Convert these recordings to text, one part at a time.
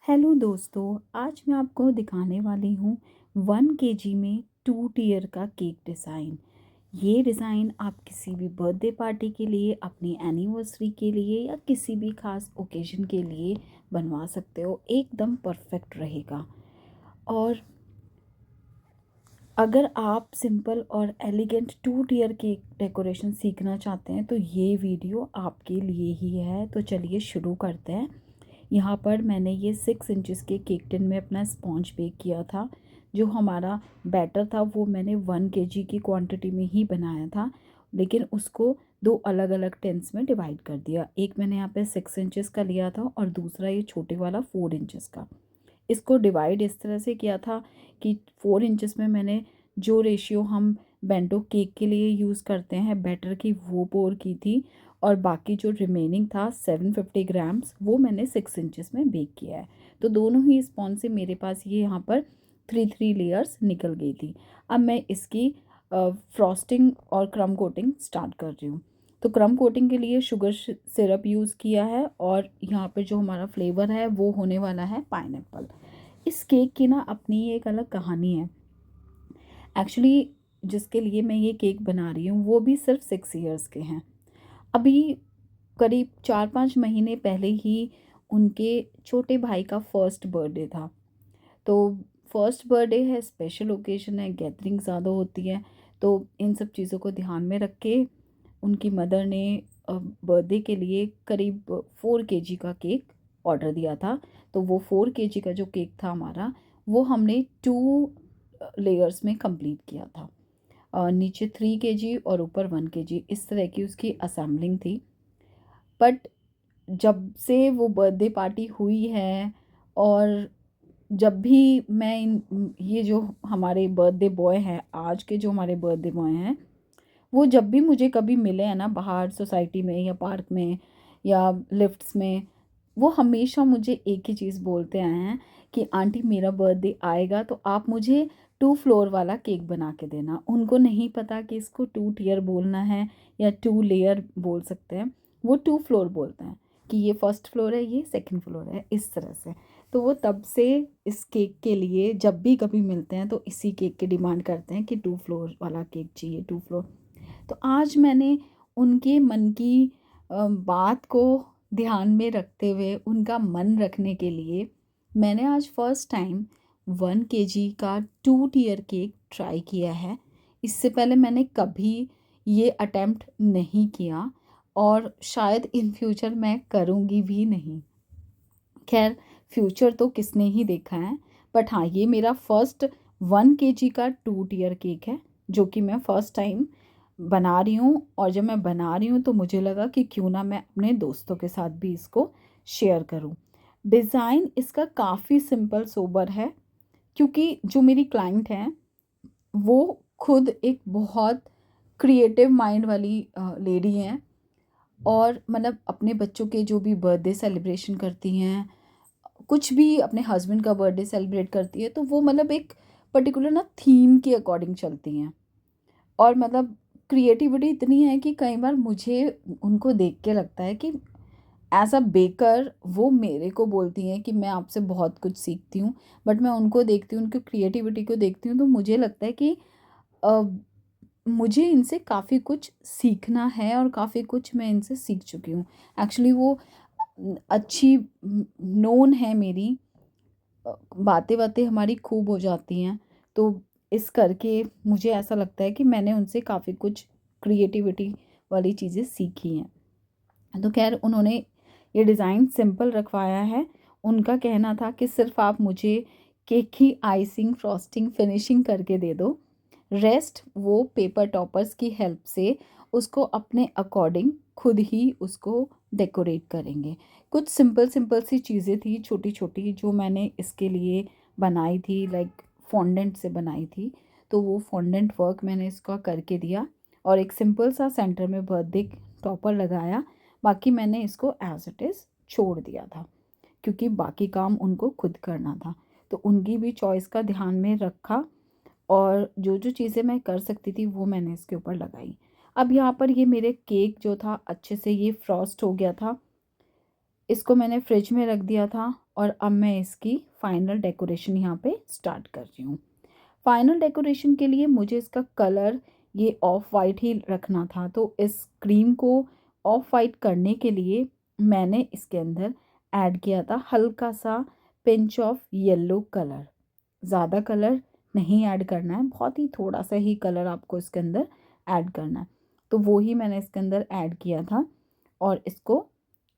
Hello दोस्तों, आज मैं आपको दिखाने वाली हूँ 1 kg में 2 टियर का केक डिज़ाइन। ये डिज़ाइन आप किसी भी बर्थडे पार्टी के लिए, अपनी एनिवर्सरी के लिए या किसी भी खास ओकेजन के लिए बनवा सकते हो। एकदम परफेक्ट रहेगा। और अगर आप सिंपल और एलिगेंट 2 टियर केक डेकोरेशन सीखना चाहते हैं तो ये वीडियो आपके लिए ही है। तो चलिए शुरू करते हैं। यहाँ पर मैंने ये 6 इंचज़ के केक टिन में अपना स्पॉन्ज बेक किया था। जो हमारा बैटर था वो मैंने 1 kg की क्वांटिटी में ही बनाया था, लेकिन उसको दो अलग अलग टिन्स में डिवाइड कर दिया। एक मैंने यहाँ पे 6 इंचज़ का लिया था और दूसरा ये छोटे वाला 4 इंचज़ का। इसको डिवाइड इस तरह से किया था कि 4 इंचज़ में मैंने जो रेशियो हम बेंटो केक के लिए यूज़ करते हैं बैटर की, वो पोर की थी। और बाकी जो रिमेनिंग था 750 ग्राम्स, वो मैंने 6 इंचज़ में बेक किया है। तो दोनों ही स्पॉन से मेरे पास ये यहाँ पर 3 लेयर्स निकल गई थी। अब मैं इसकी फ्रॉस्टिंग और क्रम कोटिंग स्टार्ट कर रही हूँ। तो क्रम कोटिंग के लिए शुगर सिरप यूज़ किया है और यहाँ पे जो हमारा फ्लेवर है वो होने वाला है पाइनएप्पल। इस केक की ना अपनी एक अलग कहानी है। एक्चुअली जिसके लिए मैं ये केक बना रही हूँ वो भी सिर्फ 6 ईयर्स के हैं। अभी करीब 4-5 महीने पहले ही उनके छोटे भाई का फर्स्ट बर्थडे था। तो फर्स्ट बर्थडे है, स्पेशल ओकेजन है, गैदरिंग ज़्यादा होती है। तो इन सब चीज़ों को ध्यान में रख के उनकी मदर ने बर्थडे के लिए करीब 4 kg का केक ऑर्डर दिया था। तो वो 4 kg का जो केक था हमारा, वो हमने 2 लेयर्स में कंप्लीट किया था। नीचे 3 kg और ऊपर 1 kg, इस तरह की उसकी असेंबलिंग थी। बट जब से वो बर्थडे पार्टी हुई है और जब भी मैं ये जो हमारे बर्थडे बॉय हैं, आज के जो हमारे बर्थडे बॉय हैं, वो जब भी मुझे कभी मिले हैं ना, बाहर सोसाइटी में या पार्क में या लिफ्ट्स में, वो हमेशा मुझे एक ही चीज़ बोलते आए हैं कि आंटी मेरा बर्थडे आएगा तो आप मुझे 2 फ्लोर वाला केक बना के देना। उनको नहीं पता कि इसको 2 टियर बोलना है या 2 लेयर बोल सकते हैं। वो 2 फ्लोर बोलते हैं कि ये फर्स्ट फ्लोर है, ये सेकंड फ्लोर है, इस तरह से। तो वो तब से इस केक के लिए जब भी कभी मिलते हैं तो इसी केक की डिमांड करते हैं कि 2 फ्लोर वाला केक चाहिए, 2 फ्लोर। तो आज मैंने उनके मन की बात को ध्यान में रखते हुए, उनका मन रखने के लिए, मैंने आज फर्स्ट टाइम 1 kg का 2 टियर केक ट्राई किया है। इससे पहले मैंने कभी ये अटेम्प्ट नहीं किया और शायद इन फ्यूचर मैं करूँगी भी नहीं। खैर, फ्यूचर तो किसने ही देखा है। बट हाँ, ये मेरा फर्स्ट 1 kg का 2 टियर केक है जो कि मैं फ़र्स्ट टाइम बना रही हूँ। और जब मैं बना रही हूँ तो मुझे लगा कि क्यों ना मैं अपने दोस्तों के साथ भी इसको शेयर करूँ। डिज़ाइन इसका काफ़ी सिंपल सोबर है, क्योंकि जो मेरी क्लाइंट हैं वो खुद एक बहुत क्रिएटिव माइंड वाली लेडी हैं। और मतलब अपने बच्चों के जो भी बर्थडे सेलिब्रेशन करती हैं, कुछ भी अपने हस्बैंड का बर्थडे सेलिब्रेट करती है, तो वो मतलब एक पर्टिकुलर ना थीम के अकॉर्डिंग चलती हैं। और मतलब क्रिएटिविटी इतनी है कि कई बार मुझे उनको देख के लगता है कि एज अ बेकर वो मेरे को बोलती हैं कि मैं आपसे बहुत कुछ सीखती हूँ। बट मैं उनको देखती हूँ, उनकी क्रिएटिविटी को देखती हूँ, तो मुझे लगता है कि अ, मुझे इनसे काफ़ी कुछ सीखना है और काफ़ी कुछ मैं इनसे सीख चुकी हूँ। एक्चुअली वो अच्छी नोन है मेरी, बातें बातें हमारी खूब हो जाती हैं। तो इस करके मुझे ऐसा लगता है कि मैंने उनसे काफ़ी कुछ क्रिएटिविटी वाली चीज़ें सीखी हैं। तो खैर, उन्होंने ये डिज़ाइन सिंपल रखवाया है। उनका कहना था कि सिर्फ आप मुझे केक की आइसिंग, फ्रॉस्टिंग, फिनिशिंग करके दे दो, रेस्ट वो पेपर टॉपर्स की हेल्प से उसको अपने अकॉर्डिंग खुद ही उसको डेकोरेट करेंगे। कुछ सिंपल सिंपल सी चीज़ें थी, छोटी छोटी, जो मैंने इसके लिए बनाई थी, लाइक फॉन्डेंट से बनाई थी। तो वो फॉन्डेंट वर्क मैंने इसका करके दिया और एक सिंपल सा सेंटर में बर्थडे टॉपर लगाया। बाकी मैंने इसको एज इट इज़ छोड़ दिया था, क्योंकि बाकी काम उनको खुद करना था। तो उनकी भी चॉइस का ध्यान में रखा और जो जो चीज़ें मैं कर सकती थी वो मैंने इसके ऊपर लगाई। अब यहाँ पर ये मेरे केक जो था अच्छे से ये फ्रॉस्ट हो गया था। इसको मैंने फ्रिज में रख दिया था और अब मैं इसकी फाइनल डेकोरेशन यहाँ पे स्टार्ट कर रही हूँ। फाइनल डेकोरेशन के लिए मुझे इसका कलर ये ऑफ वाइट ही रखना था, तो इस क्रीम को ऑफ वाइट करने के लिए मैंने इसके अंदर ऐड किया था हल्का सा पिंच ऑफ येलो कलर। ज़्यादा कलर नहीं ऐड करना है, बहुत ही थोड़ा सा ही कलर आपको इसके अंदर ऐड करना है। तो वो ही मैंने इसके अंदर ऐड किया था और इसको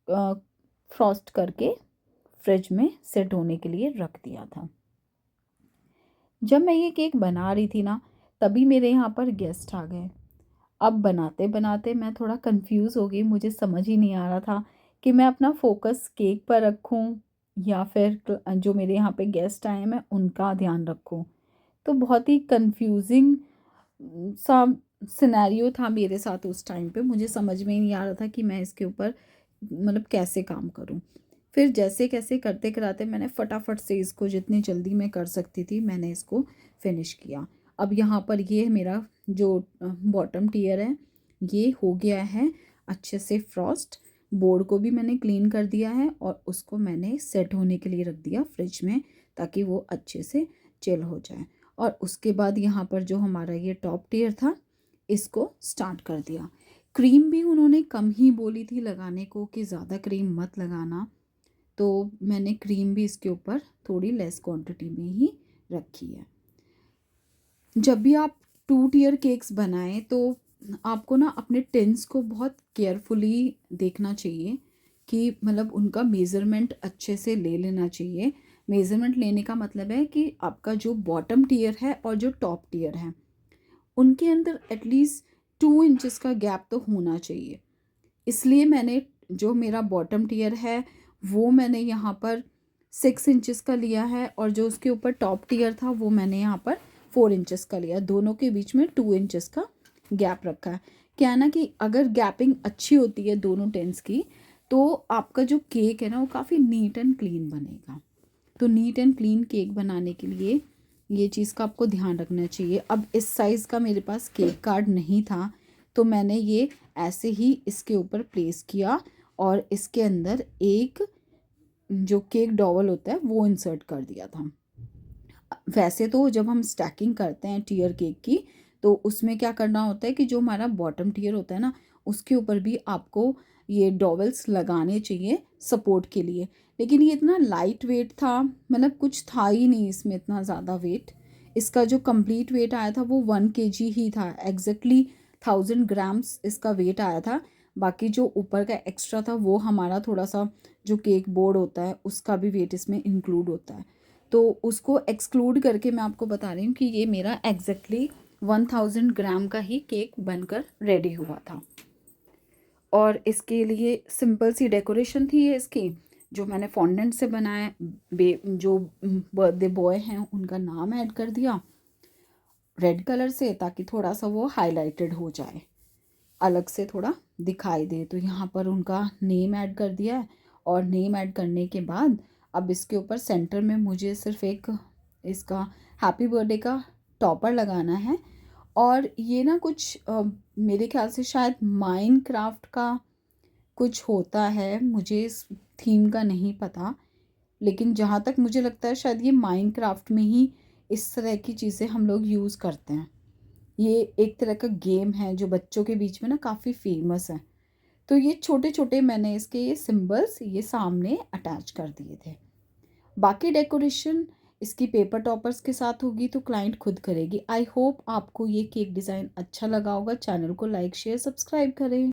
फ्रॉस्ट करके फ्रिज में सेट होने के लिए रख दिया था। जब मैं ये केक बना रही थी ना, तभी मेरे यहाँ पर गेस्ट आ गए। अब बनाते बनाते मैं थोड़ा कंफ्यूज हो गई, मुझे समझ ही नहीं आ रहा था कि मैं अपना फोकस केक पर रखूँ या फिर जो मेरे यहाँ पे गेस्ट आए हैं मैं उनका ध्यान रखूँ। तो बहुत ही कंफ्यूजिंग सा सिनेरियो था मेरे साथ उस टाइम पे। मुझे समझ में ही नहीं आ रहा था कि मैं इसके ऊपर मतलब कैसे काम करूँ। फिर जैसे कैसे करते कराते मैंने फटाफट से इसको, जितनी जल्दी मैं कर सकती थी मैंने इसको फिनिश किया। अब यहाँ पर ये मेरा जो बॉटम टियर है ये हो गया है अच्छे से फ्रॉस्ट। बोर्ड को भी मैंने क्लीन कर दिया है और उसको मैंने सेट होने के लिए रख दिया फ्रिज में, ताकि वो अच्छे से चिल हो जाए। और उसके बाद यहाँ पर जो हमारा ये टॉप टियर था इसको स्टार्ट कर दिया। क्रीम भी उन्होंने कम ही बोली थी लगाने को कि ज़्यादा क्रीम मत लगाना, तो मैंने क्रीम भी इसके ऊपर थोड़ी लेस क्वांटिटी में ही रखी है। जब भी आप 2 टियर केक्स बनाएं तो आपको ना अपने टिन्स को बहुत केयरफुली देखना चाहिए कि मतलब उनका मेज़रमेंट अच्छे से ले लेना चाहिए। मेज़रमेंट लेने का मतलब है कि आपका जो बॉटम टियर है और जो टॉप टियर है उनके अंदर एटलीस्ट 2 इंचेस का गैप तो होना चाहिए। इसलिए मैंने जो मेरा बॉटम टियर है वो मैंने यहाँ पर 6 इंचेस का लिया है और जो उसके ऊपर टॉप टियर था वो मैंने यहाँ पर 4 इंचेस का लिया। दोनों के बीच में 2 इंचेस का गैप रखा है। क्या है ना कि अगर गैपिंग अच्छी होती है दोनों टेंस की तो आपका जो केक है ना वो काफ़ी नीट एंड क्लीन बनेगा। तो नीट एंड क्लीन केक बनाने के लिए ये चीज़ का आपको ध्यान रखना चाहिए। अब इस साइज़ का मेरे पास केक कार्ड नहीं था तो मैंने ये ऐसे ही इसके ऊपर प्लेस किया और इसके अंदर एक जो केक डॉवल होता है वो इंसर्ट कर दिया था। वैसे तो जब हम स्टैकिंग करते हैं टियर केक की तो उसमें क्या करना होता है कि जो हमारा बॉटम टियर होता है ना उसके ऊपर भी आपको ये डॉवल्स लगाने चाहिए सपोर्ट के लिए। लेकिन ये इतना लाइट वेट था, मतलब कुछ था ही नहीं इसमें इतना ज़्यादा वेट। इसका जो कंप्लीट वेट आया था वो 1 kg ही था, एग्जैक्टली 1000 ग्राम्स इसका वेट आया था। बाकी जो ऊपर का एक्स्ट्रा था वो हमारा थोड़ा सा जो केक बोर्ड होता है उसका भी वेट इसमें इंक्लूड होता है। तो उसको एक्सक्लूड करके मैं आपको बता रही हूँ कि ये मेरा एग्जैक्टली 1000 ग्राम का ही केक बनकर रेडी हुआ था। और इसके लिए सिंपल सी डेकोरेशन थी ये इसकी, जो मैंने फॉन्डेंट से बनाया। जो बर्थडे बॉय हैं उनका नाम ऐड कर दिया रेड कलर से, ताकि थोड़ा सा वो हाईलाइटेड हो जाए, अलग से थोड़ा दिखाई दे। तो यहाँ पर उनका नेम ऐड कर दिया है। और नेम ऐड करने के बाद अब इसके ऊपर सेंटर में मुझे सिर्फ एक इसका हैप्पी बर्थडे का टॉपर लगाना है। और ये ना कुछ मेरे ख्याल से शायद माइनक्राफ्ट का कुछ होता है, मुझे इस थीम का नहीं पता, लेकिन जहाँ तक मुझे लगता है शायद ये माइनक्राफ्ट में ही इस तरह की चीज़ें हम लोग यूज़ करते हैं। ये एक तरह का गेम है जो बच्चों के बीच में ना काफ़ी फेमस है। तो ये छोटे छोटे मैंने इसके ये सिंबल्स ये सामने अटैच कर दिए थे। बाकी डेकोरेशन इसकी पेपर टॉपर्स के साथ होगी तो क्लाइंट खुद करेगी। आई होप आपको ये केक डिज़ाइन अच्छा लगा होगा। चैनल को लाइक शेयर सब्सक्राइब करें।